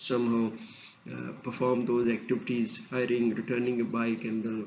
somehow perform those activities, hiring, returning a bike and then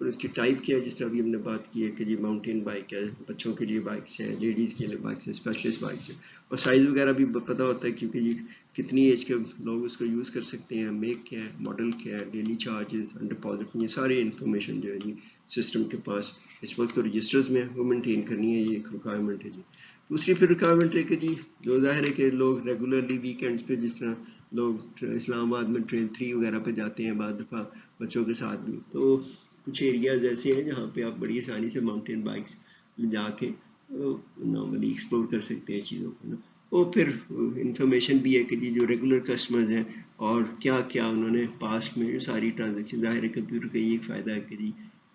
اور اس کی type کیا ہے، جس طرح ابھی ہم نے بات کی ہے کہ جی ماؤنٹین بائک ہے، بچوں کے لیے بائکس ہیں، لیڈیز کے لیے بائکس ہیں، اسپیشلسٹ بائکس ہیں، اور سائز وغیرہ بھی پتہ ہوتا ہے کیونکہ جی کتنی ایج کے لوگ اس کو یوز کر سکتے ہیں، میک کیا ہے، ماڈل کیا ہے، ڈیلی چارجز، ڈپازٹ، یہ ساری انفارمیشن جو ہے جی سسٹم کے پاس اس وقت تو رجسٹرز میں وہ مینٹین کرنی ہے، یہ ایک ریکوائرمنٹ ہے جی۔ دوسری پھر ریکوائرمنٹ ہے کہ جی جو ظاہر ہے کہ لوگ ریگولرلی ویکینڈس پہ، جس طرح لوگ اسلام آباد میں ٹریل 3 وغیرہ پہ جاتے ہیں بعض دفعہ بچوں کے ساتھ بھی، تو کچھ ایریاز ایسے ہیں جہاں پہ آپ بڑی آسانی سے ماؤنٹین بائکس جا کے نارملی ایکسپلور کر سکتے ہیں چیزوں کو نا۔ اور پھر انفارمیشن بھی ہے کہ جی جو ریگولر کسٹمرز ہیں اور کیا کیا انہوں نے پاسٹ میں ساری ٹرانزیکشن، ظاہر ہے کمپیوٹر کا یہ ایک فائدہ ہے کہ جی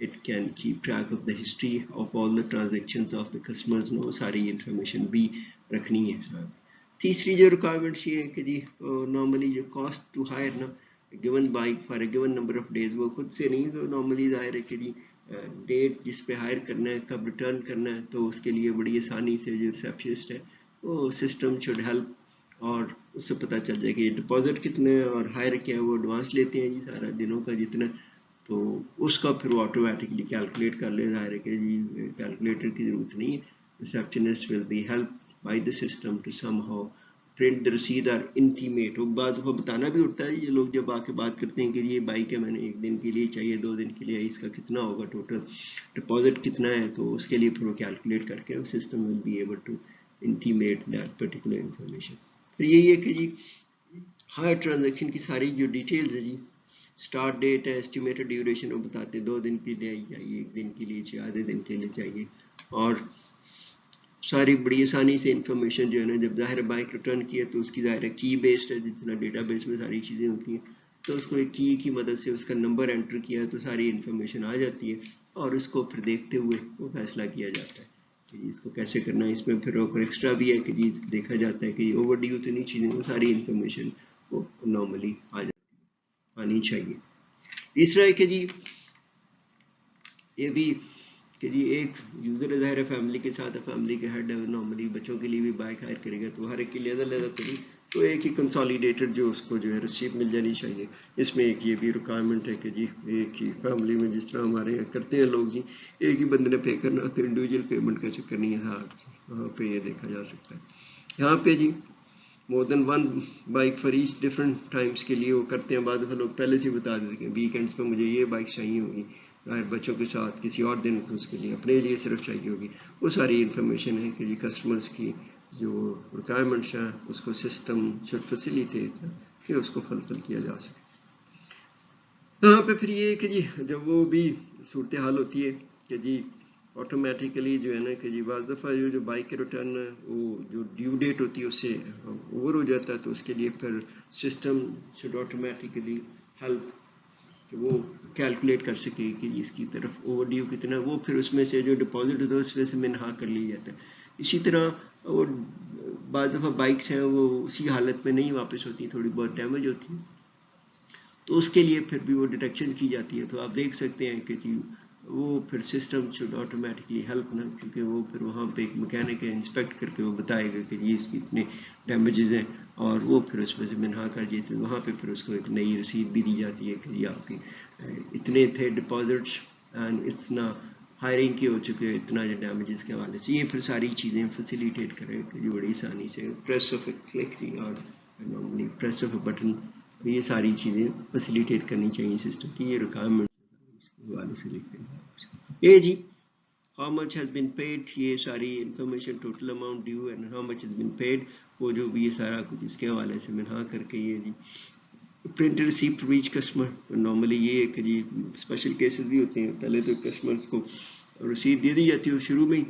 it can keep track of the history of all the transactions of the customers، وہ ساری انفارمیشن بھی رکھنی ہے۔ تیسری جو ریکوائرمنٹس یہ ہے کہ جی نارملی جو کاسٹ ٹو ہائر نا given bike for a given number of days, وہ خود سے نہیں، تو نارملی ظاہر ہے کہ جی ڈیٹ جس پہ ہائر کرنا ہے، کب ریٹرن کرنا ہے، تو اس کے لیے بڑی آسانی سے جو ریسیپشنسٹ ہے وہ سسٹم شوڈ ہیلپ، اور اس سے پتہ چل جائے کہ یہ ڈپازٹ کتنا ہے اور ہائر کیا ہے، وہ ایڈوانس لیتے ہیں جی سارا دنوں کا جتنا، تو اس کا پھر وہ آٹومیٹکلی کیلکولیٹ کر لے، ظاہر ہے کہ جی کیلکولیٹر کی ضرورت نہیں ہے، receptionist will be help by the system to somehow print the رسید اور انٹیمیٹ۔ وہ بعد وہ بتانا بھی ہوتا ہے، یہ لوگ جب آ کے بات کرتے ہیں کہ یہ بائک ہے، میں نے 1 دن کے لیے چاہیے، 2 دن کے لیے، اس کا کتنا ہوگا ٹوٹل ڈپازٹ کتنا ہے، تو اس کے لیے پھر وہ کیلکولیٹ کر کے system will be able to intimate that particular information. پھر یہی ہے کہ جی ہر ٹرانزیکشن کی ساری جو ڈیٹیلز ہے جی، اسٹارٹ ڈیٹ ہے، ایسٹیمیٹڈ ڈیوریشن وہ بتاتے ہیں، 2 دن کے لیے چاہیے، 1 دن کے لیے چاہیے، آدھے دن کے لیے چاہیے، اور ساری بڑی آسانی سے انفارمیشن جو ہے نا، جب ظاہر بائک ریٹرن کی ہے تو اس کی ظاہر ہے کی بیسڈ ہے، جتنا ڈیٹا بیس میں ساری چیزیں ہوتی ہیں، تو اس کو ایک کی مدد سے اس کا نمبر انٹر کیا ہے تو ساری انفارمیشن آ جاتی ہے، اور اس کو پھر دیکھتے ہوئے وہ فیصلہ کیا جاتا ہے کہ اس کو کیسے کرنا ہے۔ اس میں پھر اور ایکسٹرا بھی ہے کہ جی دیکھا جاتا ہے کہ اوور ڈیو تو نہیں چیزیں، وہ ساری انفارمیشن وہ نارملی آ جاتی ہے، آنی چاہیے۔ تیسرا ہے کہ جی یہ بھی کہ جی ایک یوزر ظاہر ہے فیملی کے ساتھ ہے، فیملی کے ہیڈ ہے، نارملی بچوں کے لیے بھی بائک ہائر کرے گا تو ہر ایک کے لیے علیحدہ تو نہیں، تو ایک ہی کنسالیڈیٹڈ جو اس کو جو ہے رسیپ مل جانی چاہیے۔ اس میں ایک یہ بھی ریکوائرمنٹ ہے کہ جی ایک ہی فیملی میں، جس طرح ہمارے یہاں کرتے ہیں لوگ جی، ایک ہی بندے نے پے کرنا، تو انڈیویجول پیمنٹ کا چکر نہیں ہے، وہاں پہ یہ دیکھا جا سکتا ہے۔ یہاں پہ جی مور دین 1 bike for each different Times کے لیے وہ کرتے ہیں، بعد میں لوگ پہلے سے بتا دیتے ہیں ویکینڈس پہ مجھے یہ بائک چاہیے ہوگی، بچوں کے ساتھ کسی اور دن اس کے لیے اپنے لیے صرف چاہیے ہوگی، وہ ساری انفارمیشن ہے کہ جی کسٹمرز کی جو ریکوائرمنٹس ہیں اس کو سسٹم شوڈ فیسیلیٹیٹ کہ اس کو فلفل کیا جا سکے۔ یہاں پہ پھر یہ ہے کہ جی جب وہ بھی صورتحال ہوتی ہے کہ جی آٹومیٹیکلی جو ہے نا کہ جی بعض دفعہ جو بائک کے ریٹرن وہ جو ڈیو ڈیٹ ہوتی ہے اس سے اوور ہو جاتا ہے، تو اس کے لیے پھر سسٹم شوڈ آٹومیٹیکلی ہیلپ کہ وہ کیلکولیٹ کر سکے کہ اس کی طرف اوور ڈیو کتنا، وہ پھر اس میں سے جو ڈپازٹ ہوتا ہے اس میں سے منہا کر لی جاتا ہے۔ اسی طرح وہ بعض دفعہ بائکس ہیں وہ اسی حالت میں نہیں واپس ہوتی، تھوڑی بہت ڈیمیج ہوتی ہے، تو اس کے لیے پھر بھی وہ ڈیٹیکشن کی جاتی ہے، تو آپ دیکھ سکتے ہیں کہ جی وہ پھر سسٹم شوڈ آٹومیٹکلی ہیلپ نا، کیونکہ وہ پھر وہاں پہ ایک مکینک ہے، انسپیکٹ کر کے وہ بتائے گا کہ جی اس کی اتنے ڈیمیجز ہیں، اور وہ پھر اس میں سے منہا کر دیتے ہیں، وہاں پہ پھر اس کو ایک نئی رسید بھی دی جاتی ہے کہ جی آپ کی اتنے تھے ڈپازٹس اینڈ اتنا ہائرنگ کی ہو چکے، اتنا جو ڈیمیجز کے حوالے سے، یہ پھر ساری چیزیں فیسیلیٹیٹ کرے کہ جی بڑی آسانی سے پریس آف اے کلک اور normally press of a button, یہ ساری چیزیں فیسیلیٹیٹ کرنی چاہیے سسٹم کی، یہ ریکوائرمنٹ حوالے سے دیکھتے ہیں۔ یہ جی how much has been paid, یہ ساری information total amount due and how much has been paid, وہ جو بھی یہ سارا کچھ اس کے حوالے سے منہا کر کے یہ جی print receipt reach customer, normally یہ ہے کہ جی اسپیشل کیسز بھی ہوتے ہیں، پہلے تو کسٹمرز کو رسید دے دی جاتی ہے شروع میں ہی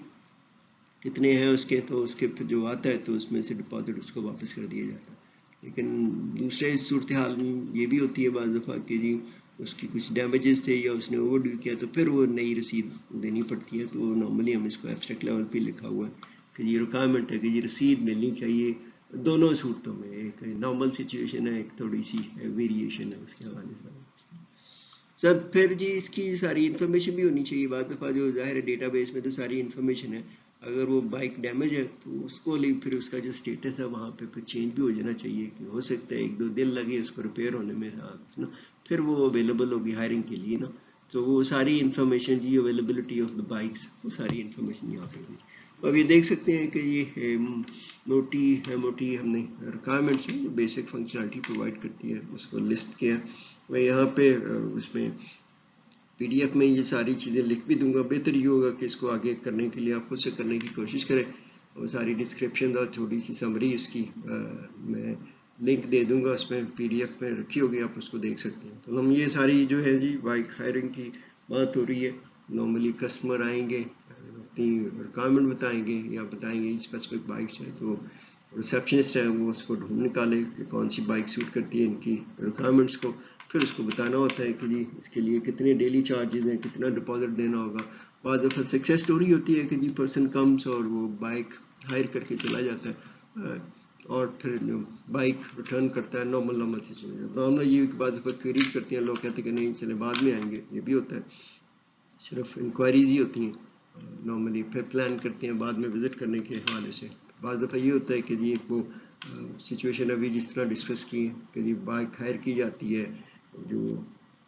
کتنے ہیں اس کے، تو اس کے پھر جو آتا ہے تو اس میں سے ڈپازٹ اس کو واپس کر دیا جاتا ہے۔ لیکن دوسرے صورتحال میں یہ بھی ہوتی ہے بعض دفعہ کہ جی اس کی کچھ ڈیمیجز تھے یا اس نے اوور ڈیو کیا تو پھر وہ نئی رسید دینی پڑتی ہے، تو نارملی ہم اس کو ایبسٹریکٹ لیول پہ لکھا ہوا ہے کہ یہ ریکوائرمنٹ ہے کہ یہ رسید ملنی چاہیے دونوں صورتوں میں، ایک نارمل سچویشن ہے، ایک تھوڑی سی ویریشن ہے اس کے حوالے سے۔ سر پھر جی اس کی ساری انفارمیشن بھی ہونی چاہیے، بعض دفعہ جو ظاہر ہے ڈیٹا بیس میں تو ساری انفارمیشن ہے، اگر وہ بائک ڈیمیج ہے تو اس کو لے پھر اس کا جو سٹیٹس ہے وہاں پہ پھر چینج بھی ہو جانا چاہیے، کہ ہو سکتا ہے 1-2 دن لگے اس کو ریپیئر ہونے میں، نا پھر وہ اویلیبل ہوگی ہائرنگ کے لیے نا، تو وہ ساری انفارمیشن جی اویلیبلٹی آف دا بائکس وہ ساری انفارمیشن یہاں پہ ہوگی. اب یہ دیکھ سکتے ہیں کہ یہ موٹی ہم نے ریکوائرمنٹس ہیں جو بیسک فنکشنالٹی پرووائڈ کرتی ہے اس کو لسٹ کیا. میں یہاں پہ اس میں پی ڈی ایف میں یہ ساری چیزیں لکھ بھی دوں گا. بہتر یہ ہوگا کہ اس کو آگے کرنے کے لیے آپ خود سے کرنے کی کوشش کریں. وہ ساری ڈسکرپشن اور چھوٹی سی سمری اس کی میں لنک دے دوں گا, اس میں پی ڈی ایف میں رکھی ہوگی, آپ اس کو دیکھ سکتے ہیں. تو ہم یہ ساری جو ہے جی بائک ہائرنگ کی بات ہو رہی ہے. نارملی کسٹمر آئیں گے, اپنی ریکوائرمنٹ بتائیں گے یا بتائیں گے اسپیسیفک بائکس ہیں, تو ریسیپشنسٹ ہے وہ اس کو ڈھونڈ نکالے کہ کون سی بائک سوٹ کرتی ہے ان کی ریکوائرمنٹس کو. پھر اس کو بتانا ہوتا ہے کہ جی اس کے لیے کتنے ڈیلی چارجز ہیں, کتنا ڈپازٹ دینا ہوگا. بعض دفعہ سکسیس سٹوری ہوتی ہے کہ جی پرسن کمس اور وہ بائک ہائر کر کے چلا جاتا ہے اور پھر بائک ریٹرن کرتا ہے نارمل سے چلا جاتا ہے. نارمل یہ بعض دفعہ کوئریز کرتے ہیں لوگ, کہتے ہیں کہ نہیں چلے بعد میں آئیں گے, یہ بھی ہوتا ہے. صرف انکوائریز ہی ہوتی ہیں نارملی, پھر پلان کرتے ہیں بعد میں وزٹ کرنے کے حوالے سے. بعض دفعہ یہ ہوتا ہے کہ جی ایک وہ سچویشن ابھی جس طرح ڈسکس کی کہ جی بائک ہائر کی جاتی ہے, جو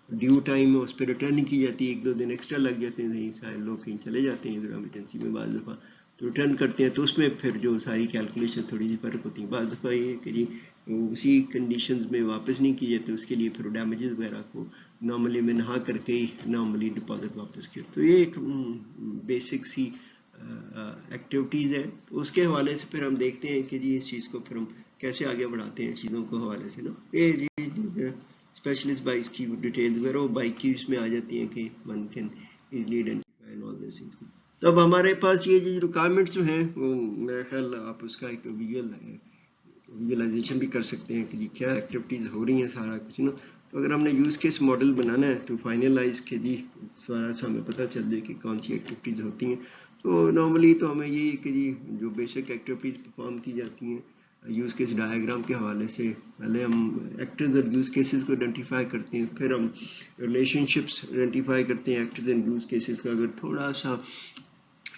ڈیو ٹائم ہے اس پہ ریٹرن نہیں کی جاتی, 1-2 دن ایکسٹرا لگ جاتے ہیں, شاید لوگ کہیں چلے جاتے ہیں ایمرجنسی میں, بعض دفعہ تو ریٹرن کرتے ہیں, تو اس میں پھر جو ساری کیلکولیشن تھوڑی سی فرق ہوتی ہے. بعض دفعہ یہ کہ جی اسی کنڈیشنز میں واپس نہیں کی جاتی, اس کے لیے پھر ڈیمیجز وغیرہ کو نارملی میں نہا کر کے ہی نارملی ڈپازٹ واپس کیا. تو یہ ایک بیسک سی ایکٹیویٹیز ہے. تو اس کے حوالے سے پھر ہم دیکھتے ہیں کہ جی اس چیز کو پھر ہم کیسے آگے بڑھاتے ہیں چیزوں کو حوالے سے نا. یہ جی اسپیشلسٹ بائکس کی ڈیٹیلز وغیرہ وہ بائک کی اس میں آ جاتی ہیں کہ one can easily identify and all these things. تو اب ہمارے پاس یہ جو ریکوائرمنٹس جو ہیں وہ میرا خیال آپ اس کا ایک ویژولائزیشن بھی کر سکتے ہیں کہ جی کیا ایکٹیویٹیز ہو رہی ہیں سارا کچھ نا. تو اگر ہم نے یوز کیس ماڈل بنانا ہے ٹو فائنلائز کہ جی سارا سا ہمیں پتہ چل جائے کہ کون سی ایکٹیویٹیز ہوتی ہیں, تو نارملی تو ہمیں یہ کہ جی جو بیسک ایکٹیویٹیز پرفارم کی جاتی ہیں یوز کیس ڈائیگرام کے حوالے سے, پہلے ہم ایکٹرز اور یوز کیسز کو آئیڈینٹیفائی کرتے ہیں, پھر ہم ریلیشن شپس آئیڈینٹیفائی کرتے ہیں ایکٹرز اینڈ یوز کیسز کا. اگر تھوڑا سا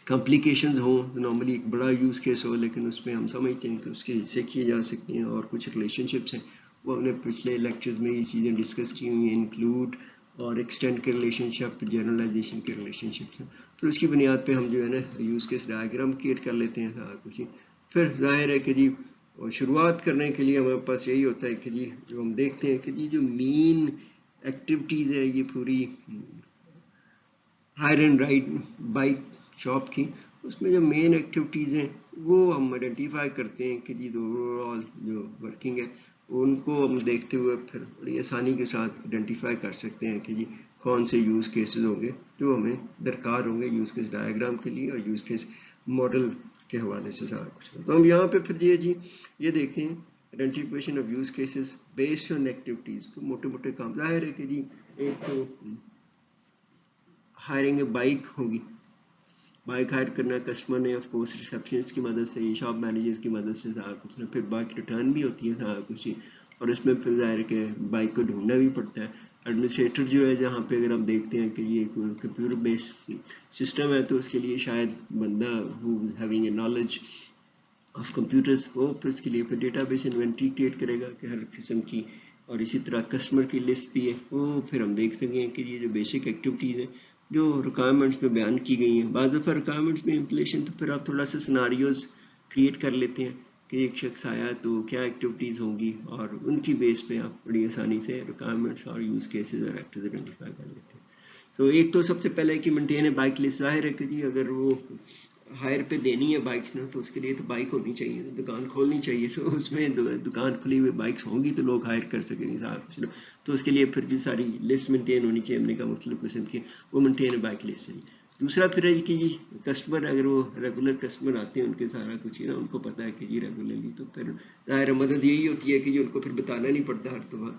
کمپلیکیشنز ہوں, نارملی ایک بڑا یوز کیس ہو لیکن اس میں ہم سمجھتے ہیں کہ اس کے حصے کیے جا سکتے ہیں, اور کچھ ریلیشن شپس ہیں وہ ہم نے پچھلے لیکچرز میں یہ چیزیں ڈسکس کی ہوئی ہیں, انکلوڈ اور ایکسٹینڈ کے ریلیشن شپ, جنرلائزیشن کے ریلیشن شپس ہیں. پھر اس کی بنیاد پہ ہم جو ہے نا یوز کیس ڈائیگرام کریٹ کر لیتے ہیں سارا کچھ. پھر ظاہر ہے کہ جی شروعات کرنے کے لیے ہمارے پاس یہی ہوتا ہے کہ جی جو ہم دیکھتے ہیں کہ جی جو مین ایکٹیویٹیز ہے یہ پوری hire and ride bike shop کی, اس میں جو مین ایکٹیویٹیز ہیں وہ ہم آئیڈینٹیفائی کرتے ہیں کہ جی اوور آل جو ورکنگ ہے ان کو ہم دیکھتے ہوئے پھر بڑی آسانی کے ساتھ آئیڈینٹیفائی کر سکتے ہیں کہ جی کون سے یوز کیسز ہوں گے جو ہمیں درکار ہوں گے یوز کیس ڈائیگرام کے لیے اور یوز کیس ماڈل کے حوالے سے سارا کچھ. تو ہم یہاں پہ پھر یہ دیکھتے ہیں identification of use cases based on activities. تو موٹے کام ظاہر ہے کہ جی ایک تو ہائرنگ بائک ہوگی, بائک ہائر کرنا کسٹمر نے آف کورس ریسیپشنسٹ کی مدد سے, شاپ مینیجر کی مدد سے سارا کچھ. پھر بائک ریٹرن بھی ہوتی ہے سارا کچھ, اور اس میں پھر ظاہر کہ بائک کو ڈھونڈنا بھی پڑتا ہے. ایڈمنسٹریٹر جو ہے جہاں پہ اگر ہم دیکھتے ہیں کہ یہ کمپیوٹر بیسڈ سسٹم ہے تو اس کے لیے شاید بندہ ہو having a knowledge of computers وہ پھر اس کے لیے پھر ڈیٹا بیس انوینٹری کریٹ کرے گا کہ ہر قسم کی, اور اسی طرح کسٹمر کی لسٹ بھی ہے وہ پھر ہم دیکھ سکیں کہ یہ جو بیسک ایکٹیویٹیز ہیں جو ریکوائرمنٹس میں بیان کی گئی ہیں. بعض دفعہ ریکوائرمنٹس میں امپلیشن تو پھر آپ تھوڑا سا سناریوز کریٹ کر لیتے ہیں کہ ایک شخص آیا تو کیا ایکٹیویٹیز ہوں گی, اور ان کی بیس پہ آپ بڑی آسانی سے ریکوائرمنٹس اور یوز کیسز اور ایکٹرز آئیڈینٹیفائی کر لیتے ہیں. تو ایک تو سب سے پہلے کہ مینٹین ہے بائک لسٹ. ظاہر ہے کہ جی اگر وہ ہائر پہ دینی ہے بائکس نا تو اس کے لیے تو بائک ہونی چاہیے, دکان کھولنی چاہیے, تو اس میں دکان کھلی ہوئی بائکس ہوں گی تو لوگ ہائر کر سکیں گے سارا کچھ. تو اس کے لیے پھر بھی ساری لسٹ مینٹین ہونی چاہیے, ہم نے کہا مختلف قسم کی وہ مینٹین ہے بائک لسٹ سے. دوسرا پھر ہے کہ جی کسٹمر اگر وہ ریگولر کسٹمر آتے ہیں ان کے سارا کچھ نا ان کو پتہ ہے کہ جی ریگولرلی, تو پھر ظاہر مدد یہی ہوتی ہے کہ جی ان کو پھر بتانا نہیں پڑتا ہر دفعہ.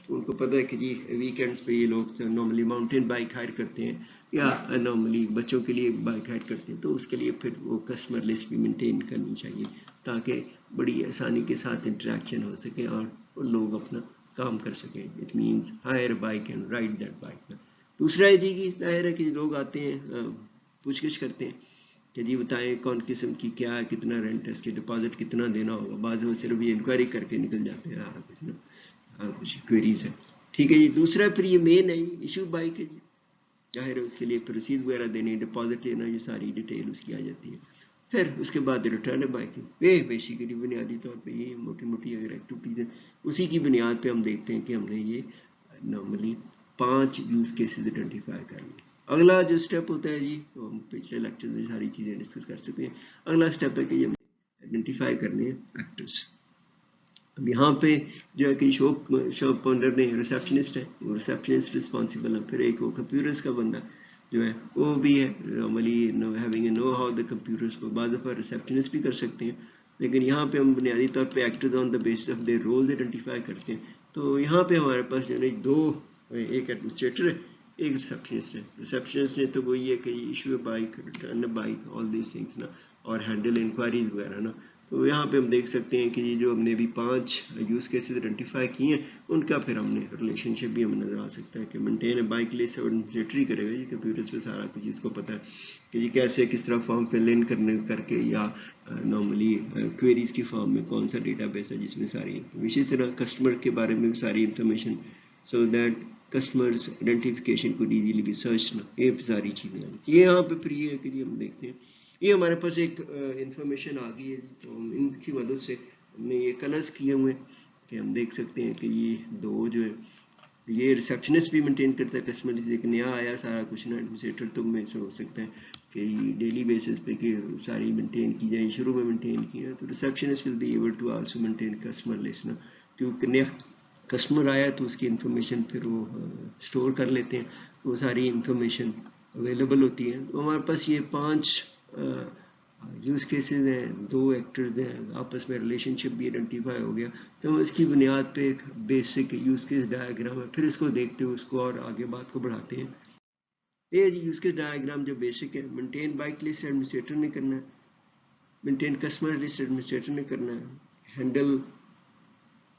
تو ان کو پتہ ہے کہ جی ویکینڈس پہ یہ لوگ نارملی ماؤنٹین بائک ہائر کرتے ہیں یا نارملی بچوں کے لیے بائک ہائر کرتے ہیں, تو اس کے لیے پھر وہ کسٹمر لسٹ بھی مینٹین کرنی چاہیے تاکہ بڑی آسانی کے ساتھ انٹریکشن ہو سکے اور لوگ اپنا کام کر سکیں. It means hire bike and ride that bike. دوسرا ہے جی کہ ظاہر ہے کہ لوگ آتے ہیں پوچھ گچھ کرتے ہیں کہ جی بتائیں کون قسم کی کیا ہے, کتنا رینٹ ہے, اس کے ڈپازٹ کتنا دینا ہوگا. بعض میں صرف یہ انکوائری کر کے نکل جاتے ہیں, کچھ نا کچھ کوئریز ہے. ٹھیک ہے جی. دوسرا پھر یہ مین ہے ایشو بائک ہے جی ظاہر ہے اس کے لیے پھر رسید وغیرہ دینی، ڈپازٹ لینا، یہ ساری ڈیٹیل اس کی آ جاتی ہے. پھر اس کے بعد ریٹرن بائکنگ، یہ بیسیکلی بنیادی طور پہ یہ موٹی موٹی اگر ایکٹیویٹیز ہیں اسی کی بنیاد پہ ہم دیکھتے ہیں کہ ہم نے یہ نارملی 5 یوز کیسز آئیڈینٹیفائی کر لی. اگلا جو اسٹیپ ہوتا ہے جی، تو ہم پچھلے لیکچر میں ساری چیزیں ڈسکس کر چکے ہیں. اگلا اسٹیپ ہے کہ ہم آئیڈینٹیفائی کرنے ہیں ایکٹرس. اب یہاں پہ جو ہے کہ شاپ اونر نے ریسیپشنسٹ ہے، وہ ریسیپشنسٹ رسپانسیبل ہے. پھر ایک وہ کمپیوٹرز کا بندہ جو ہے وہ بھی ہے normally having a know how the computers کو بعض دفعہ ریسیپشنسٹ بھی کر سکتے ہیں، لیکن یہاں پہ ہم بنیادی طور پہ actors on the basis of their roles identify کرتے ہیں. تو یہاں پہ ہمارے پاس جو ہے دو، ایک ایڈمنسٹریٹر ہے، ایک ریسیپشنسٹ ہے. ریسیپشنسٹ نے تو وہی ہے کہ issue a bike, return a bike, all these things نا، اور ہینڈل انکوائریز وغیرہ نا. تو یہاں پہ ہم دیکھ سکتے ہیں کہ یہ جو ہم نے بھی 5 یوز کیسز آئیڈینٹیفائی کیے ہیں ان کا پھر ہم نے ریلیشن شپ بھی ہمیں نظر آ سکتا ہے کہ maintain a bike list administrator ہی کرے گا. یہ کمپیوٹرز پہ سارا کچھ اس کو پتہ ہے کہ یہ کیسے کس طرح فارم فل ان کرنے کر کے، یا نارملی کوئریز کی فارم میں کون سا ڈیٹا بیس ہے جس میں ساری، اسی طرح کسٹمر کے بارے میں بھی ساری information, so that customers identification کو ایزیلی بھی سرچ نہ، یہ ساری چیزیں ہیں. یہ یہاں پہ پھر یہ ہے کہ ہم دیکھتے ہیں یہ ہمارے پاس ایک انفارمیشن آ گئی ہے. تو ان کی مدد سے ہم نے یہ کلرز کیے ہوئے کہ ہم دیکھ سکتے ہیں کہ یہ دو جو ہے یہ ریسیپشنسٹ بھی مینٹین کرتا ہے کسٹمر، ایک نیا آیا سارا کچھ نا، ایڈمنسٹریٹر تو میں سے ہو سکتا ہے کہ ڈیلی بیسس پہ کہ ساری مینٹین کی جائے، شروع میں مینٹین کیا تو receptionist will be able to also maintain customer list نا، کیونکہ نیا کسٹمر آیا تو اس کی انفارمیشن پھر وہ اسٹور کر لیتے ہیں، وہ ساری انفارمیشن اویلیبل ہوتی ہے. تو ہمارے پاس یہ 5 یوز کیسز ہیں، 2 ایکٹرز ہیں، آپس میں ریلیشن شپ بھی آئیڈینٹیفائی ہو گیا. تو ہم اس کی بنیاد پہ ایک بیسک یوز کیس ڈائیگرام ہے، پھر اس کو دیکھتے ہوئے اس کو اور آگے بات کو بڑھاتے ہیں. یہ یوز کیس ڈائیگرام جو بیسک ہے، مینٹین بائک لسٹ ایڈمنسٹریٹر نے کرنا ہے، مینٹین کسٹمر لسٹ ایڈمنسٹریٹر نے کرنا ہے، ہینڈل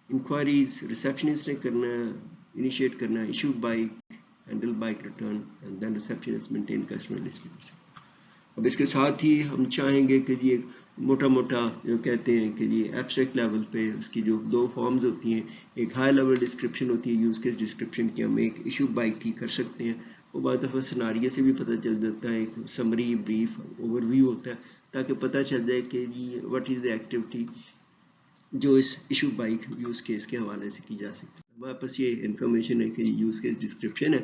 انکوائریز ریسیپشنسٹ نے کرنا ہے، انیشیٹ کرنا ہے، issue bike, handle bike return, and then receptionist maintain customer list. اب اس کے ساتھ ہی ہم چاہیں گے کہ جی ایک موٹا موٹا جو کہتے ہیں کہ جی ایبسٹریکٹ لیول پہ اس کی جو 2 فارمز ہوتی ہیں، ایک ہائی لیول ڈسکرپشن ہوتی ہے یوز کیس ڈسکرپشن کی، ہم ایک ایشو بائک کی کر سکتے ہیں. وہ بعض دفعہ سناریے سے بھی پتہ چل جاتا ہے، ایک سمری بریف اوور ویو ہوتا ہے تاکہ پتہ چل جائے کہ جی واٹ از دا ایکٹیویٹی جو اس ایشو بائک یوز کیس کے حوالے سے کی جا سکتی ہے. ہمارے پاس یہ انفارمیشن ہے کہ یوز کیس ڈسکرپشن ہے.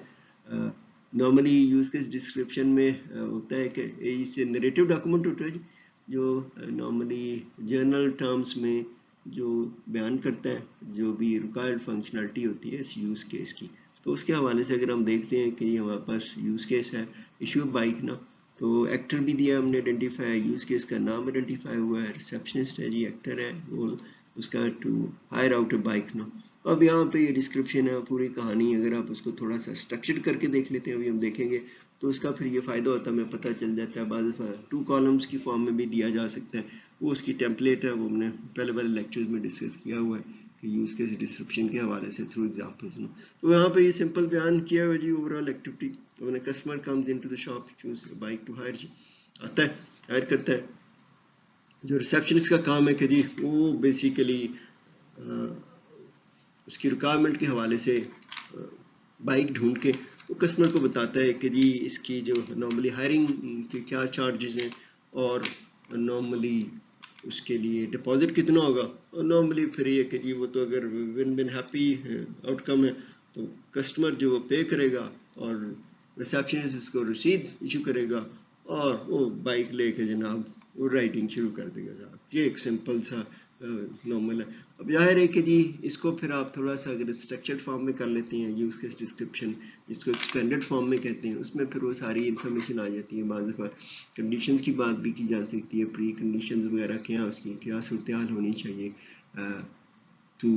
نارملی یوز کیس ڈسکرپشن میں ہوتا ہے کہ اس نریٹو ڈاکومنٹ ہوتا ہے جو نارملی جرنل ٹرمز میں جو بیان کرتا ہے جو بھی ریکوائرڈ فنکشنلٹی ہوتی ہے اس یوز کیس کی. تو اس کے حوالے سے اگر ہم دیکھتے ہیں کہ یہ ہمارے پاس یوز کیس ہے ایشو بائک نا، تو ایکٹر بھی دیا ہم نے آئیڈینٹیفائی، یوز کیس کا نام آئیڈینٹیفائی ہوا ہے، ریسیپشنسٹ ہے جی ایکٹر ہے، گول اس کا to hire out a bike نا. اب یہاں پہ یہ ڈسکرپشن ہے پوری کہانی، اگر آپ اس کو تھوڑا سا اسٹرکچر کر کے دیکھ لیتے ہیں ابھی ہم دیکھیں گے تو اس کا پھر یہ فائدہ ہوتا ہے، ہمیں پتہ چل جاتا ہے. بعض 2 کالمز کی فارم میں بھی دیا جا سکتا ہے، وہ اس کی ٹیمپلیٹ ہے، وہ ہم نے پہلے لیکچرز میں ڈسکس کیا ہوا ہے کہ یوز کیس ڈسکرپشن کے حوالے سے تھرو ایگزامپلز. تو یہاں پہ یہ سمپل بیان کیا ہوا جی overall activity when a customer comes into the shop choose a bike to hire جی آتا ہے، ہائر کرتا ہے. جو ریسیپشنسٹ کا کام ہے کہ جی وہ بیسیکلی اس کی ریکوائرمنٹ کے حوالے سے بائک ڈھونڈ کے وہ کسٹمر کو بتاتا ہے کہ جی اس کی جو نارملی ہائرنگ کے کیا چارجز ہیں اور نارملی اس کے لیے ڈپازٹ کتنا ہوگا. اور نارملی پھر یہ کہ جی وہ تو اگر ون ون ہیپی آؤٹ کم ہے تو کسٹمر جو وہ پے کرے گا اور ریسیپشنسٹ اس کو رسید ایشو کرے گا اور وہ بائک لے کے جناب وہ رائڈنگ شروع کر دے گا. یہ ایک سمپل سا نارمل ہے. اب ظاہر ہے کہ جی اس کو پھر آپ تھوڑا سا اگر اسٹرکچرڈ فارم میں کر لیتے ہیں یوز کیس ڈسکرپشن جس کو ایکسپینڈڈ فارم میں کہتے ہیں، اس میں پھر وہ ساری انفارمیشن آ جاتی ہے. بعض دفعہ کنڈیشنز کی بات بھی کی جا سکتی ہے، پری کنڈیشنز وغیرہ کیا اس کی کیا صورتحال ہونی چاہیے to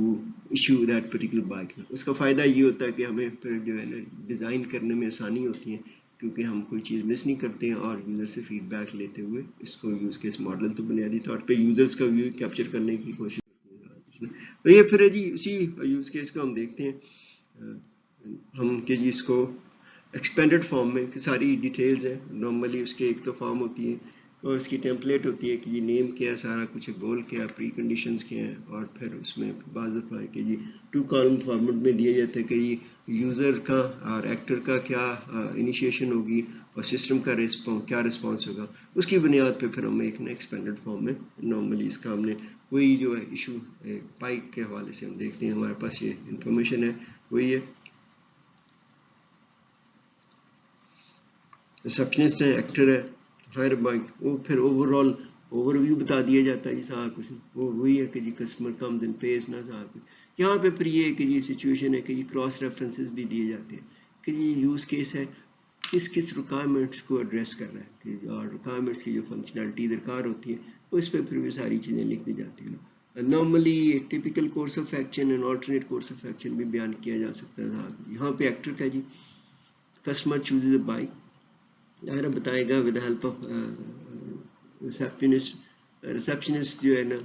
issue that particular bike. اس کا فائدہ یہ ہوتا ہے کہ ہمیں پھر جو ہے نا ڈیزائن کرنے میں آسانی ہوتی ہے کیونکہ ہم کوئی چیز مس نہیں کرتے ہیں اور یوزر سے فیڈ بیک لیتے ہوئے اس کو یوز کیس ماڈل تو بنیادی طور پہ یوزرز کا ویو کیپچر کرنے کی کوشش کرتے ہیں. تو یہ پھر جی اسی یوز کیس کو ہم دیکھتے ہیں ہم کہ جی اس کو ایکسپینڈڈ فارم میں ساری ڈیٹیلز ہیں. نارملی اس کے ایک تو فارم ہوتی ہے اور اس کی ٹیمپلیٹ ہوتی ہے کہ جی نیم کیا ہے، سارا کچھ گول کیا، پری کنڈیشنز کیا ہیں، اور پھر اس میں بعض دفعہ کہ جی 2 کالم فارمیٹ میں دیا جاتا ہے کہ جی یوزر کا اور ایکٹر کا کیا انیشیشن ہوگی اور سسٹم کا کیا رسپانس ہوگا. اس کی بنیاد پہ پھر ہم ایک ایکسپینڈڈ فارم میں نارملی اس کا ہم نے وہی جو ہے ایشو بائک کے حوالے سے ہم دیکھتے ہیں، ہمارے پاس یہ انفارمیشن ہے وہی ہے. ریسپشنسٹ ہے، ایکٹر ہے، خیر بائک وہ پھر اوور ویو بتا دیا جاتا ہے جی سارا کچھ. وہ وہی ہے کہ جی کسٹمر کمز ان پیز نہ سارا کچھ. یہاں پہ پھر یہ ہے کہ جی سچویشن ہے کہ جی کراس ریفرنسز بھی دیے جاتے ہیں کہ جی یوز کیس ہے کس ریکوائرمنٹس کو ایڈریس کر رہا ہے کہ اور ریکوائرمنٹس کی جو فنکشنالٹی درکار ہوتی ہے اس پہ پھر بھی ساری چیزیں لکھ دی جاتی ہیں. Normally typical course of action and alternate course of action بھی بیان کیا جا سکتا ہے. یہاں پہ ایکٹر کا جی کسٹمر چوزز اے بائک، ظاہر بتائے گا ود ہیلپ آف ریسپشنسٹ جو ہے نا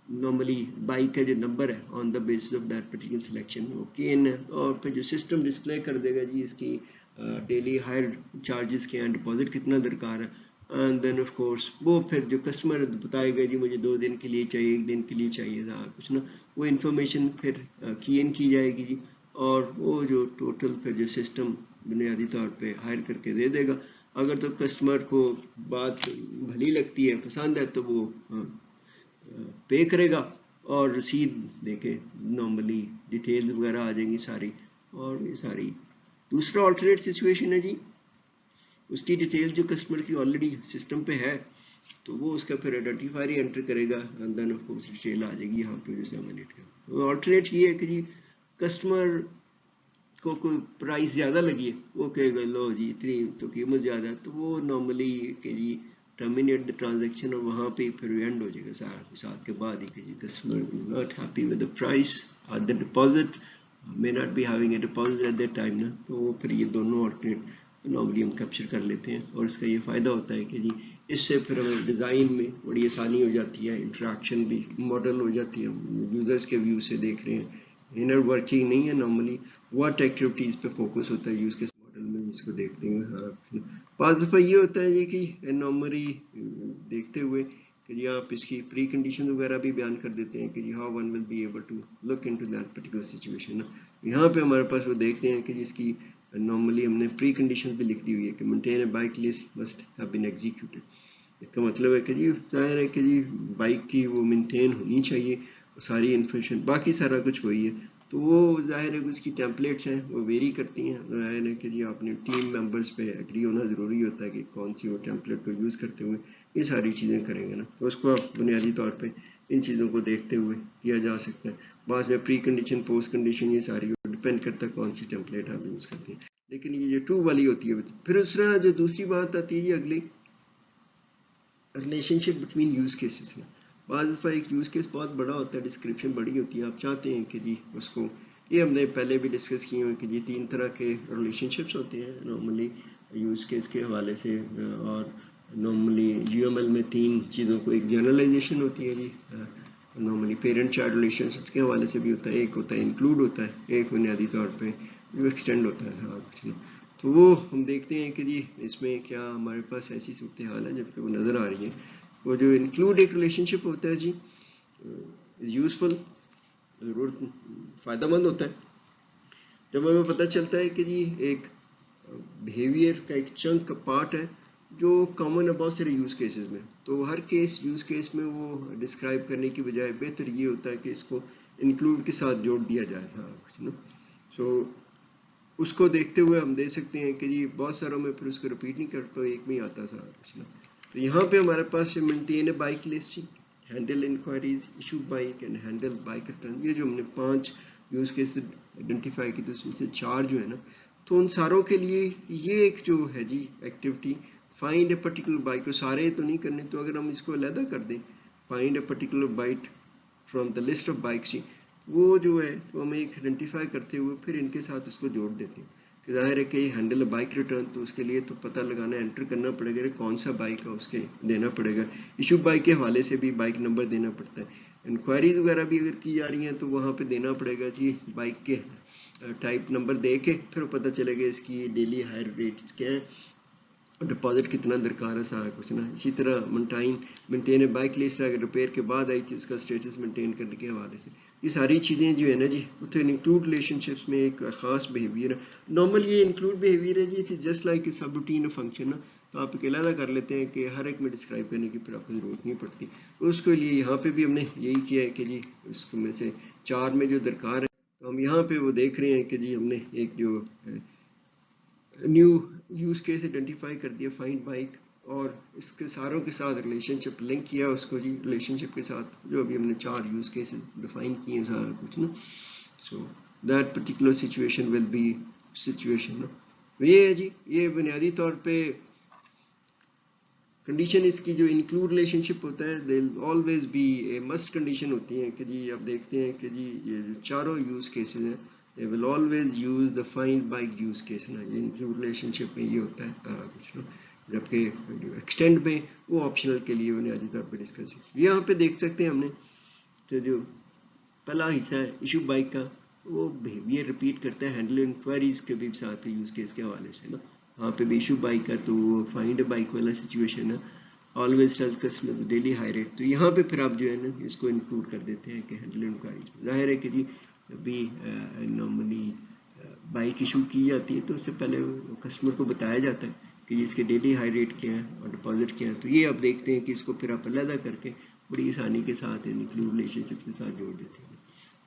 نارملی بائک کا جو نمبر ہے on the basis of that particular selection وہ کین ہے، اور پھر جو سسٹم ڈسپلے کر دے گا جی اس کی ڈیلی ہائر چارجز کے ہیں، ڈپازٹ کتنا درکار ہے. اینڈ دین آف کورس وہ پھر جو کسٹمر بتائے گا جی مجھے 2 دن کے لیے چاہیے، 1 دن کے لیے چاہیے تھا کچھ نا، وہ انفارمیشن پھر کی ان کی جائے گی جی، اور وہ جو ٹوٹل پھر جو سسٹم بنیادی طور پہ ہائر کر کے دے دے گا. اگر تو کسٹمر کو بات بھلی لگتی ہے، پسند ہے، تو وہ پے کرے گا اور رسید دے کے نارملی ڈیٹیلز وغیرہ آ جائیں گی ساری. اور یہ ساری دوسرا آلٹرنیٹ سچویشن ہے جی اس کی ڈیٹیل جو کسٹمر کی آلریڈی سسٹم پہ ہے تو وہ اس کا پھر آئیڈینٹیفائر ہی انٹر کرے گا، دین آف کورس ڈیٹیل آ جائے گی یہاں پہ جو 7 کا. آلٹرنیٹ یہ ہے کہ جی کسٹمر کو کوئی پرائز زیادہ لگی ہے، وہ کہے گا لو جی اتنی تو قیمت زیادہ ہے، تو وہ نارملی کہ جی ٹرمینیٹ دا ٹرانزیکشن، اور وہاں پہ پھر اینڈ ہو جائے گا سارا ساتھ کے بعد ہی کہ جی customer is not happy with the price اور the deposit may not be having a deposit at that time نا. تو وہ پھر یہ دونوں آلٹرنیٹ نارملی ہم کیپچر کر لیتے ہیں، اور اس کا یہ فائدہ ہوتا ہے کہ جی اس سے پھر ہمیں ڈیزائن میں بڑی آسانی ہو جاتی ہے، انٹریکشن بھی ماڈل ہو جاتی ہے، یوزرس کے ویو سے دیکھ رہے ہیں، انر ورکنگ نہیں ہے. نارملی واٹ ایکٹیویٹیز پہ فوکس ہوتا ہے یوز کے ماڈل میں اس کو دیکھتے ہوئے. بعض دفعہ یہ ہوتا ہے جی کہ نارملی دیکھتے ہوئے کہ جی آپ اس کی پری کنڈیشن وغیرہ بھی بیان کر دیتے ہیں کہ جی how one will be able to look into that particular situation. یہاں پہ ہمارے پاس وہ دیکھتے ہیں کہ جس کی نارملی ہم نے پری کنڈیشن بھی لکھ دی ہوئی ہے کہ maintain a bike list must have been executed. اس کا مطلب ہے کہ جی ظاہر ہے کہ جی بائک کی وہ مینٹین ہونی چاہیے، ساری انفارمیشن باقی سارا کچھ وہی ہے. تو وہ ظاہر ہے کہ اس کی ٹیمپلیٹس ہیں وہ ویری کرتی ہیں. ظاہر ہے کہ جی اپنے ٹیم ممبرس پہ ایگری ہونا ضروری ہوتا ہے کہ کون سی وہ ٹیمپلیٹ کو یوز کرتے ہوئے یہ ساری چیزیں کریں گے نا، تو اس کو آپ بنیادی طور پہ ان چیزوں کو دیکھتے ہوئے کیا جا سکتا ہے. بعض میں پری کنڈیشن پوسٹ کنڈیشن یہ ساری ڈپینڈ کرتا ہے کون سی ٹیمپلیٹ آپ یوز کرتے ہیں. لیکن یہ جو 2 والی ہوتی ہے پھر اس طرح جو دوسری بات آتی ہے یہ اگلی ریلیشن شپ بٹوین یوز کیسز ہے. بعض دفعہ ایک یوز کیس بہت بڑا ہوتا ہے، ڈسکرپشن بڑی ہوتی ہے، آپ چاہتے ہیں کہ جی اس کو، یہ ہم نے پہلے بھی ڈسکس کیے ہوئے کہ جی 3 طرح کے ریلیشن شپس ہوتے ہیں نارملی یوز کیس کے حوالے سے. اور نارملی یو ایم ایل میں 3 چیزوں کو، ایک جنرلائزیشن ہوتی ہے جی نارملی پیرنٹ چائلڈ ریلیشن شپ کے حوالے سے بھی ہوتا ہے، ایک ہوتا ہے انکلوڈ ہوتا ہے، ایک بنیادی طور پہ جو ایکسٹینڈ ہوتا ہے. تو وہ ہم دیکھتے ہیں کہ جی اس میں کیا ہمارے پاس ایسی صورتحال ہے جب کہ وہ نظر آ رہی ہے. وہ جو انکلوڈ ایک ریلیشن شپ ہوتا ہے جی یوزفل، ضرور فائدہ مند ہوتا ہے جب ہمیں پتہ چلتا ہے کہ جی ایک بیہیویئر کا ایک چنک کا پارٹ ہے جو کامن ہے بہت سارے یوز کیسز میں. تو ہر یوز کیس میں وہ ڈسکرائب کرنے کی بجائے بہتر یہ ہوتا ہے کہ اس کو انکلوڈ کے ساتھ جوڑ دیا جائے. سو اس کو دیکھتے ہوئے ہم دے سکتے ہیں کہ جی بہت ساروں میں پھر اس کو ریپیٹ نہیں کرتا، ایک میں آتا سارا کچھ نا. تو یہاں پہ ہمارے پاس maintain a bike list, handle enquiries, issue bike and handle bike return, یہ جو ہم نے 5 یوز کیس آئیڈینٹیفائی کی، تو اس میں سے 4 جو ہے نا، تو ان ساروں کے لیے یہ ایک جو ہے جی activity find a particular bike, کو سارے تو نہیں کرنے، تو اگر ہم اس کو علیحدہ کر دیں find a particular bike from the list of bikes, وہ جو ہے تو ہم ایک آئیڈینٹیفائی کرتے ہوئے پھر ان کے ساتھ اس کو جوڑ دیتے ہیں. کہ ظاہر ہے کہ ہینڈل بائک ریٹرن، تو اس کے لیے تو پتہ لگانا، انٹر کرنا پڑے گا کون سا بائک ہے اس کے دینا پڑے گا. ایشو بائک کے حوالے سے بھی بائک نمبر دینا پڑتا ہے. انکوائریز وغیرہ بھی اگر کی جا رہی ہیں تو وہاں پہ دینا پڑے گا جی بائک کے ٹائپ نمبر دے کے، پھر پتہ چلے گا اس کی ڈیلی ہائر ریٹس کیا ہیں. ڈپازٹ کتنا درکار ہے سارا کچھ نا. اسی طرح مینٹین اے بائک لسٹ اگر ریپیئر کے بعد آئی تھی اس کا اسٹیٹس مینٹین کرنے کے حوالے سے یہ ساری چیزیں جو ہے نا جی اتنے انکلوڈ ریلیشن شپس میں ایک خاص بیہیویئر ہے. نارمل یہ انکلوڈ بیہیویئر ہے جی جسٹ لائک سب روٹین فنکشن نا, تو آپ ایک علیحدہ کر لیتے ہیں کہ ہر ایک میں ڈسکرائب کرنے کی پھر آپ کو ضرورت نہیں پڑتی. اس کے لیے یہاں پہ بھی ہم نے یہی کیا ہے کہ جی اس میں سے 4 میں جو درکار ہے تو ہم یہاں پہ وہ دیکھ رہے ہیں کہ جی ہم نے ایک جو نیو یوز کیس آئیڈینٹیفائی کر دیا فائنڈ بائک, اور اس کے ساروں کے ساتھ ریلیشن شپ لنک کیا اس کو جی ریلیشن شپ کے ساتھ جو ابھی ہم نے 4 یوز کیسز ڈیفائن کیے ہیں سارا کچھ نا. So that particular situation will be situation نا. یہ ہے جی یہ بنیادی طور پہ کنڈیشن اس کی جو انکلوڈ ریلیشن شپ ہوتا ہے they always be a must condition ہوتی ہیں کہ جی آپ دیکھتے ہیں کہ جی یہ جو چاروں یوز کیسز ہیں they will always use the find by use case نا. یہ انکلوڈ ریلیشن شپ میں یہ ہوتا ہے سارا کچھ نا, جبکہ جو ایکسٹینڈ میں وہ آپشنل کے لیے بنیادی طور پہ ڈسکس ہے. یہاں پہ دیکھ سکتے ہیں ہم نے تو جو پہلا حصہ ہے ایشو بائک کا وہ بیہیویئر ریپیٹ کرتا ہے ہینڈل انکوائریز کے بھی ساتھ یوز کیس کے حوالے سے نا. وہاں پہ بھی ایشو بائک کا تو وہ فائنڈ بائک والا سچویشن ہے always tell customer daily high rate, تو یہاں پہ پھر آپ جو ہے نا اس کو انکلوڈ کر دیتے ہیں کہ ہینڈل انکوائریز. ظاہر ہے کہ جی بھی نارملی بائک ایشو کی جاتی ہے تو اس سے پہلے کسٹمر کو بتایا جاتا ہے کہ اس کے ڈیلی ہائی ریٹ کیا ہے اور ڈپازٹ کیا ہے. تو یہ آپ دیکھتے ہیں کہ اس کو پھر آپ علیحدہ کر کے بڑی آسانی کے ساتھ انکلوڈ ریلیشن شپ کے ساتھ جوڑ دیتے ہیں.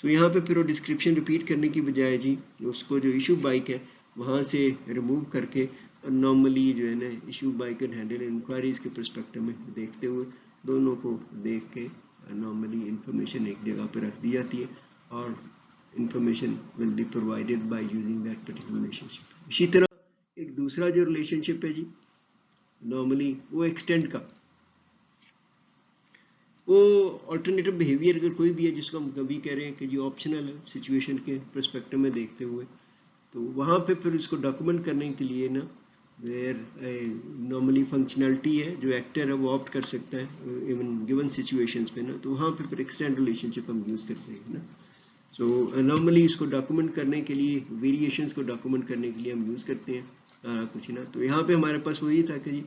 تو یہاں پہ پھر وہ ڈسکرپشن ریپیٹ کرنے کی بجائے جی اس کو جو ایشو بائک ہے وہاں سے ریموو کر کے نارملی جو ہے نا issue bike and handle enquiries کے پرسپیکٹو میں دیکھتے ہوئے دونوں کو دیکھ کے نارملی انفارمیشن ایک جگہ پہ رکھ دی جاتی ہے اور information will be provided by using that particular relationship. اسی طرح ایک دوسرا جو ریلیشن شپ ہے جی نارملی وہ ایکسٹینڈ کا, وہ آلٹرنیٹیو بیہیویئر اگر کوئی بھی ہے جس کو ہم کبھی کہہ رہے ہیں کہ جو آپشنل ہے سچویشن کے پرسپیکٹو میں دیکھتے ہوئے, تو وہاں پہ پھر اس کو ڈاکومنٹ کرنے کے لیے نا ویئر نارملی فنکشنلٹی ہے جو ایکٹر ہے وہ آپٹ کر سکتا ہے ایون گیون سچویشنس پہ نا, تو وہاں پہ پھر ایکسٹینڈ ریلیشن شپ ہم یوز کر سکتے ہیں نا. سو نارملی اس کو ڈاکومنٹ کرنے کے لیے ویریشنس کو ڈاکومنٹ کرنے کے لیے ہم یوز کرتے ہیں کچھ نا. تو یہاں پہ ہمارے پاس وہی تھا کہ جی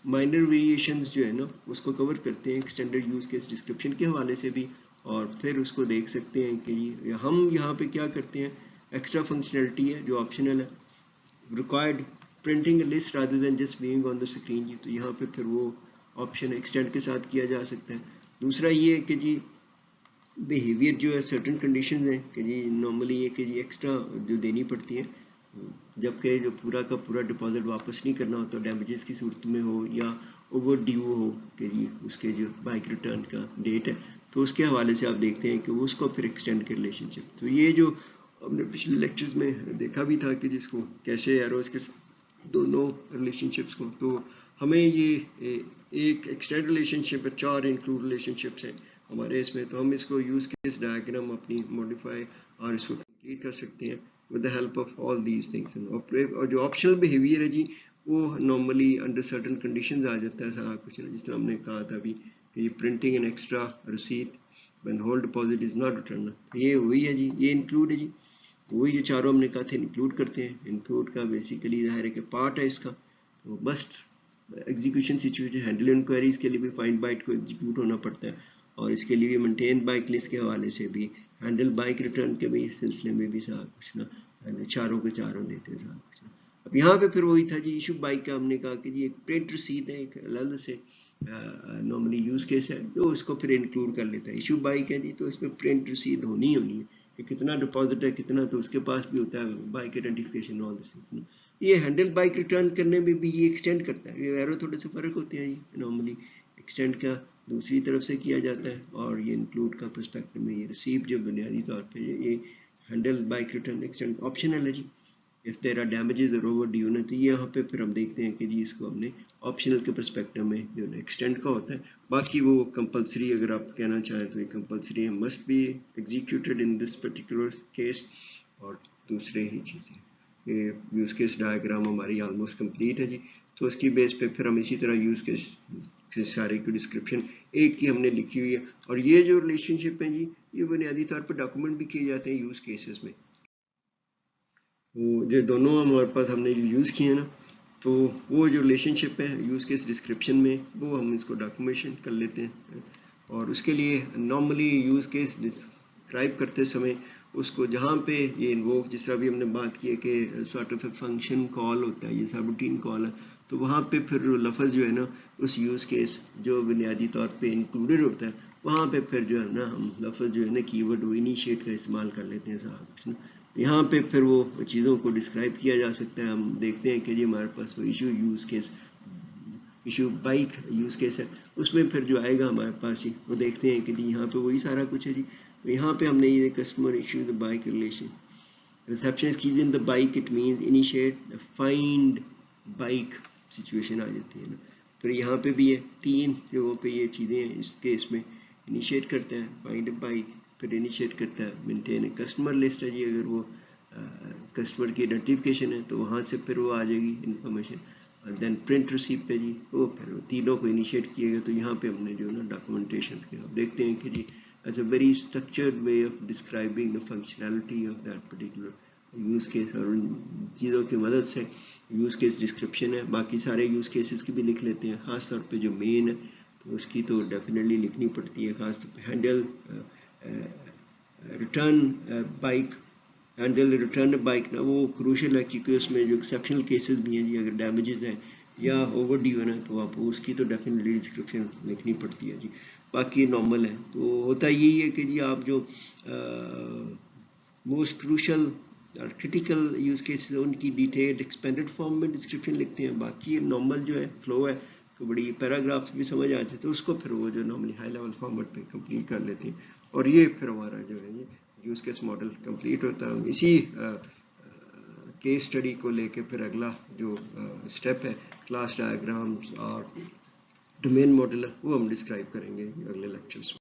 مائنر ویریشنز جو ہے نا اس کو کور کرتے ہیں ایکسٹینڈرڈ یوز کیس ڈسکرپشن کے حوالے سے بھی, اور پھر اس کو دیکھ سکتے ہیں کہ جی ہم یہاں پہ کیا کرتے ہیں ایکسٹرا فنکشنلٹی ہے جو آپشنل ہے required printing list rather than just viewing on the screen جی, تو یہاں پہ پھر وہ آپشن ایکسٹینڈ کے ساتھ کیا جا سکتا ہے. دوسرا یہ ہے کہ جی بیہیویئر جو ہے سرٹن کنڈیشنز ہیں کہ جی نارملی یہ کہ جی ایکسٹرا جو دینی پڑتی ہیں جبکہ جو پورا کا پورا ڈپازٹ واپس نہیں کرنا ہوتا ڈیمیجز کی صورت میں ہو یا اوور ڈیو ہو کہ جی اس کے جو بائک ریٹرن کا ڈیٹ ہے, تو اس کے حوالے سے آپ دیکھتے ہیں کہ اس کو پھر ایکسٹینڈ کے ریلیشن شپ. تو یہ جو ہم نے پچھلے لیکچرز میں دیکھا بھی تھا کہ جس کو کیسے ایروز کے دونوں ریلیشن شپس کو, تو ہمیں یہ ایک ایکسٹینڈ ریلیشن شپ ہے 4 انکلوڈ ریلیشن شپس ہیں ہمارے اس میں, تو ہم اس کو یوز کیس ڈائیگرام اپنی موڈیفائی اور اس کو کمپلیٹ کر سکتے ہیں with the help of all these things. اور جو آپشنل بیہیویئر ہے جی وہ نارملی انڈر سرٹن کنڈیشنز آ جاتا ہے سارا کچھ, جس طرح ہم نے کہا تھا ابھی کہ یہ printing an extra receipt when whole deposit is not return, یہ وہی ہے جی یہ انکلوڈ ہے جی وہی جو چاروں ہم نے کہا تھے انکلوڈ کرتے ہیں. انکلوڈ کا بیسیکلی ظاہر ہے کہ پارٹ ہے اس کا, تو must execution situation handle enquiries کے لیے بھی فائنڈ بائٹ کو ایگزیکیوٹ ہونا پڑتا ہے, اور اس کے لیے بھی مینٹین بائک لسٹ کے حوالے سے بھی ہینڈل بائک ریٹرن کے بھی سلسلے میں بھی سارا کچھ نا چاروں کے چاروں دیتے ہیں سارا کچھ نا. اب یہاں پہ پھر وہی تھا جی ایشو بائک کا, ہم نے کہا کہ جی ایک پرنٹ رسید ہے ایک الگ سے نارملی یوز کیس ہے جو اس کو پھر انکلوڈ کر لیتا ہے. ایشو بائک ہے جی تو اس میں پرنٹ رسید ہونی ہے کہ کتنا ڈپازٹ ہے کتنا, تو اس کے پاس بھی ہوتا ہے بائک آئیڈینٹیفکیشن آل دس. یہ ہینڈل بائک ریٹرن کرنے میں بھی یہ ایکسٹینڈ کرتا ہے, یہ ایرو تھوڑے سے فرق ہوتے ہیں جی نارملی ایکسٹینڈ کا دوسری طرف سے کیا جاتا ہے اور یہ انکلوڈ کا پرسپیکٹو میں یہ ریسیپ جو بنیادی طور پہ یہ handle bike return extend optional ہے جی if there are damages or overdue نا, تو یہاں پہ پھر ہم دیکھتے ہیں کہ جی اس کو ہم نے آپشنل کے پرسپیکٹو میں جو ایکسٹینڈ کا ہوتا ہے, باقی وہ کمپلسری اگر آپ کہنا چاہیں تو یہ کمپلسری ہے must be executed in this particular case. اور دوسرے ہی چیزیں یہ یوز کیس ڈائیگرام ہماری آلموسٹ کمپلیٹ ہے جی, تو اس کی بیس پہ پھر ہم اسی طرح یوز کیس سارے کی ڈسکرپشن ایک کی ہم نے لکھی ہوئی ہے, اور یہ جو ریلیشن شپ ہیں جی یہ بنیادی طور پر ڈاکومنٹ بھی کیے جاتے ہیں یوز کیسز میں. جو دونوں ہمارے پاس ہم نے یوز کیے ہیں نا تو وہ جو ریلیشن شپ ہے یوز کیس ڈسکرپشن میں وہ ہم اس کو ڈاکومنٹیشن کر لیتے ہیں. اور اس کے لیے نارملی یوز کیس ڈسکرائب کرتے سمے اس کو جہاں پہ یہ انووک، جس طرح بھی ہم نے بات کی ہے کہ sort of a function call ہوتا ہے، یہ سب روٹین کال ہے، تو وہاں پہ پھر لفظ جو ہے نا اس یوز کیس جو بنیادی طور پہ انکلوڈیڈ ہوتا ہے وہاں پہ پھر جو ہے نا ہم لفظ جو ہے نا کی ورڈ وہ انیشیٹ کا استعمال کر لیتے ہیں صاحب. یہاں پہ پھر وہ چیزوں کو ڈسکرائب کیا جا سکتا ہے. ہم دیکھتے ہیں کہ جی ہمارے پاس وہ issue use case, issue bike use case ہے، اس میں پھر جو آئے گا ہمارے پاس جی وہ دیکھتے ہیں کہ جی یہاں پہ وہی سارا کچھ ہے جی. یہاں پہ ہم نے یہ customer issue the bike relation reception keys in the bike, it means initiate find bike situation آ جاتی ہے نا. پھر یہاں پہ بھی ہے 3 جگہوں پہ یہ چیزیں ہیں اس کیس میں. انیشیٹ کرتا ہے فائنڈ اے بائک، پھر انیشیٹ کرتا ہے مینٹین اے کسٹمر لسٹ ہے جی، اگر وہ کسٹمر کی آئیڈینٹیفیکیشن ہے تو وہاں سے پھر وہ آ جائے گی انفارمیشن. اور دین پرنٹ ریسیپٹ پہ جی وہ پھر تینوں کو انیشیٹ کیے گا. تو یہاں پہ ہم نے جو نا ڈاکومنٹیشنس کے آپ دیکھتے ہیں کہ جی as a very structured way of describing the functionality of that particular use case. اور ان چیزوں کی مدد سے یوز کیس ڈسکرپشن ہے، باقی سارے یوز کیسز کی بھی لکھ لیتے ہیں. خاص طور پہ جو مین ہے تو اس کی تو ڈیفینیٹلی لکھنی پڑتی ہے. خاص طور پہ handle return bike, handle return bike نا وہ کروشل ہے، کیونکہ اس میں جو ایکسیپشنل کیسز بھی ہیں جی، اگر ڈیمیجز ہیں یا اوور ڈیو ہے نا تو آپ اس کی تو ڈیفینیٹلی ڈسکرپشن لکھنی پڑتی ہے جی. باقی نارمل ہے. تو ہوتا یہی ہے کہ جی آپ جو موسٹ کروشل اور کرٹیکل یوز کیسز ان کی ڈیٹیلڈ ایکسپینڈڈ فارم میں ڈسکرپشن لکھتے ہیں. باقی نارمل جو ہے فلو ہے تو بڑی پیراگرافس بھی سمجھ آ جاتے ہیں، اس کو پھر وہ جو نارملی ہائی لیول فارمیٹ پہ کمپلیٹ کر لیتے ہیں. اور یہ پھر ہمارا جو ہے یہ یوز کیس ماڈل کمپلیٹ ہوتا ہے. اسی کیس اسٹڈی کو لے کے پھر اگلا جو اسٹیپ ہے کلاس ڈائیگرامز اور ڈومین ماڈل ہے وہ ہم ڈسکرائب کریں گے اگلے لیکچرز میں.